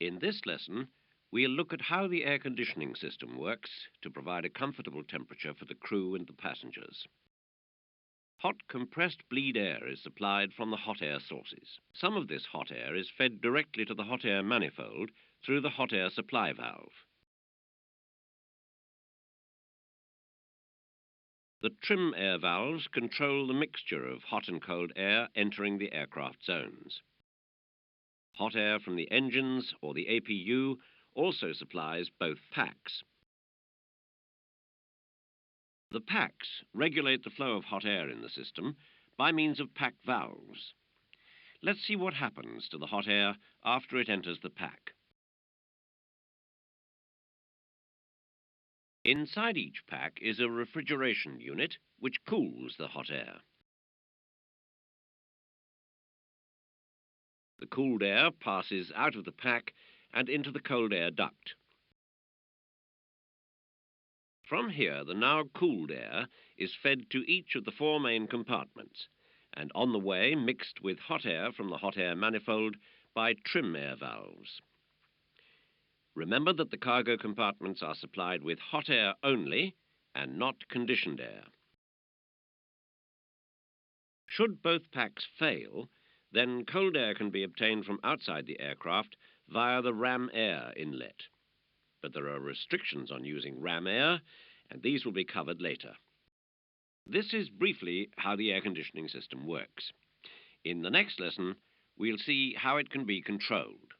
In this lesson, we'll look at how the air conditioning system works to provide a comfortable temperature for the crew and the passengers. Hot compressed bleed air is supplied from the hot air sources. Some of this hot air is fed directly to the hot air manifold through the hot air supply valve. The trim air valves control the mixture of hot and cold air entering the aircraft zones. Hot air from the engines or the APU also supplies both packs. The packs regulate the flow of hot air in the system by means of pack valves. Let's see what happens to the hot air after it enters the pack. Inside each pack is a refrigeration unit which cools the hot air. The cooled air passes out of the pack and into the cold air duct. From here, the now cooled air is fed to each of the four main compartments, and on the way mixed with hot air from the hot air manifold by trim air valves. Remember that the cargo compartments are supplied with hot air only and not conditioned air. Should both packs fail, then cold air can be obtained from outside the aircraft via the ram air inlet. But there are restrictions on using ram air, and these will be covered later. This is briefly how the air conditioning system works. In the next lesson, we'll see how it can be controlled.